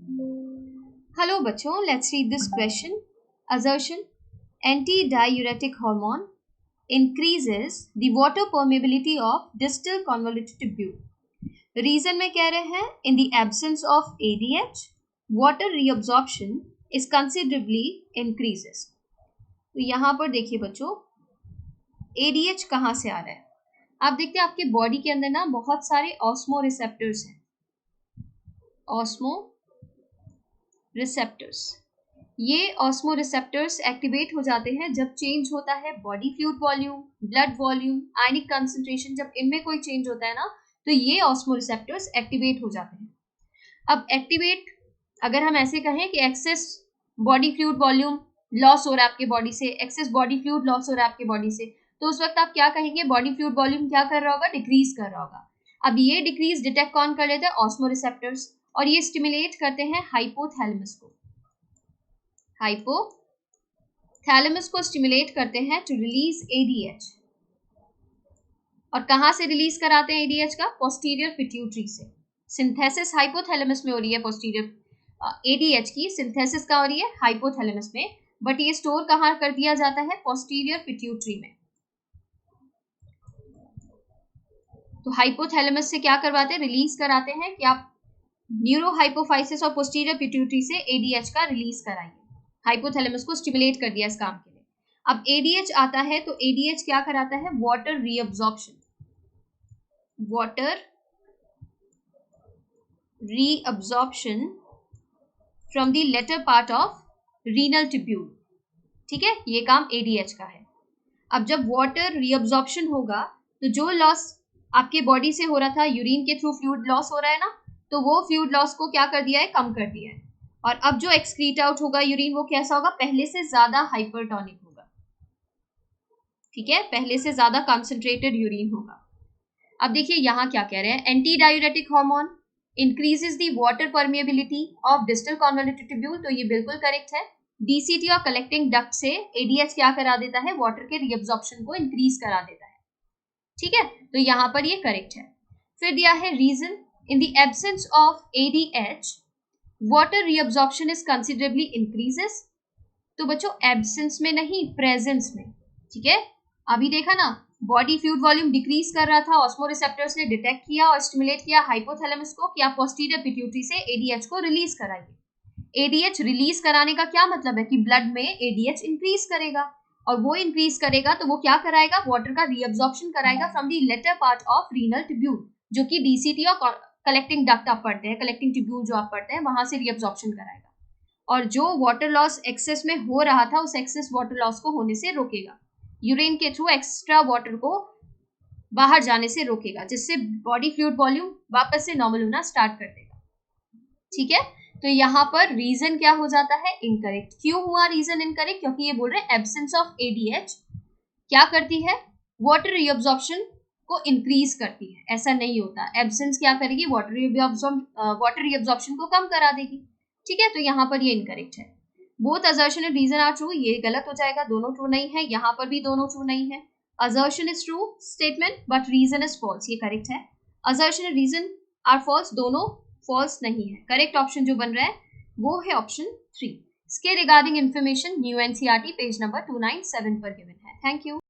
Hello बच्चों, let's read this question. Assertion: anti-diuretic hormone increases the water permeability of distal convoluted tubule. Reason में कह रहे हैं in the absence of ADH, water reabsorption is considerably increases. तो यहाँ पर देखिए बच्चों, ADH कहाँ से आ रहा है? आप देखते हैं आपके बॉडी के अंदर ना बहुत सारे ऑस्मो रिसेप्टर्स हैं. ऑस्मो रिसेप्टर्स, ये ऑस्मो रिसेप्टर्स एक्टिवेट हो जाते हैं जब चेंज होता है body fluid volume, blood volume, ionic concentration. जब इनमें कोई चेंज होता है ना तो ये ऑस्मो रिसेप्टर्स एक्टिवेट हो जाते हैं. अब एक्टिवेट अगर हम ऐसे कहें कि access body fluid volume loss हो रहा है आपके बॉडी से, एक्सेस बॉडी फ्लूइड लॉस हो रहा है आपके बॉडी से, तो उस वक्त आप क्या कहेंगे? बॉडी फ्लूइड वॉल्यूम क्या कर रहा होगा? डिक्रीज कर रहा होगा. अब ये डिक्रीज डिटेक्ट कौन कर लेते हैं? Osmo receptors. और ये स्टिमुलेट करते हैं हाइपोथैलेमस को. हाइपोथैलेमस को स्टिमुलेट करते हैं टू रिलीज एडीएच. और कहां से रिलीज कराते हैं एडीएच का? पोस्टीरियर पिट्यूटरी से. सिंथेसिस हाइपोथैलेमस में हो रही है पोस्टीरियर एडीएच की. सिंथेसिस कहां हो रही है? हाइपोथैलेमस में. बट ये स्टोर कहां कर दिया जाता है? पोस्टीरियर पिट्यूटरी में. तो हाइपोथैलेमस से क्या करवाते हैं? रिलीज कराते हैं कि आप न्यूरोहाइपोफाइसिस और पोस्टीरियर पिट्यूटरी से एडीएच का रिलीज कराइए. हाइपोथैलेमस को स्टिमुलेट कर दिया इस काम के लिए. अब एडीएच आता है तो एडीएच क्या कराता है? Water reabsorption. Water reabsorption from the latter part of renal tubule. ठीक है, ये काम एडीएच का है. अब जब वाटर रीअब्जॉर्प्शन होगा तो जो लॉस आपके बॉडी से हो रहा था, यूरिन के थ्रू फ्लूइड लॉस हो रहा है ना, तो वो फ्लूइड लॉस को क्या कर दिया है? कम कर दिया है. और अब जो एक्सक्रीट आउट होगा यूरिन, वो कैसा होगा? पहले से ज्यादा हाइपरटोनिक होगा. ठीक है, पहले से ज्यादा कंसंट्रेटेड यूरिन होगा. अब देखिए यहाँ क्या कह रहे हैं? Anti diuretic hormone increases the water permeability of distal convoluted tubule. तो ये बिल्कुल करेक्ट है. डीसीटी और कलेक्टिंग डक्ट से एडीएच क्या करा देता है? वाटर के रीअब्जॉर्प्शन को इंक्रीज करा देता है. ठीक है, तो यहाँ पर ये करेक्ट है. फिर दिया है reason: in the absence of ADH, water reabsorption is considerably increases. तो बच्चों एब्सेंस में नहीं, प्रेजेंस में. ठीक है, अभी देखा ना, बॉडी फ्लूइड वॉल्यूम डिक्रीज कर रहा था, ऑस्मो रिसेप्टर्स ने डिटेक्ट किया और स्टिमुलेट किया हाइपोथैलेमस को कि आप पोस्टीरियर पिट्यूटरी से एडीएच को रिलीज कराइए. एडीएच रिलीज कराने का क्या मतलब है? कि ब्लड में एडीएच इंक्रीज करेगा, और वो इंक्रीज करेगा तो वो क्या कराएगा? वाटर का रीअब्जॉर्प्शन कराएगा from the latter part of renal tubule, जो कि डीसीटी और कलेक्टिंग डक्ट आप पढ़ते हैं, कलेक्टिंग ट्यूब्यूल जो आप पढ़ते हैं, वहां से रीअब्जॉर्प्शन कराएगा. और जो वाटर लॉस एक्सेस में हो रहा था, उस एक्सेस वाटर लॉस को होने से रोकेगा. यूरिन के थ्रू एक्स्ट्रा वाटर को बाहर जाने से रोकेगा, जिससे बॉडी फ्लूइड वॉल्यूम वापस से नॉर्मल होना स्टार्ट कर देगा. ठीक है, तो यहाँ पर रीजन क्या हो जाता है? इनकरेक्ट. क्यों हुआ रीजन इनकरेक्ट? क्योंकि ये बोल रहे हैं एब्सेंस ऑफ एडीएच क्या करती है? वाटर रीअब्जॉर्प्शन को इंक्रीज करती है. ऐसा नहीं होता. एब्सेंस क्या करेगी? वाटर रीअब्जॉर्प्शन को कम करा देगी. ठीक है, तो यहाँ पर ये इनकरेक्ट है. Both assertion and reason are true. ये गलत हो जाएगा, दोनों ट्रू नहीं है. यहाँ पर भी दोनों ट्रू नहीं है. Assertion is true statement but reason is false. ये करेक्ट है. Assertion and reason are false, दोनों फॉल्स नहीं है. करेक्ट ऑप्शन जो बन रहा है वो है ऑप्शन 3. इसके regarding information new NCERT page number 297 पर गिवन है. Thank you.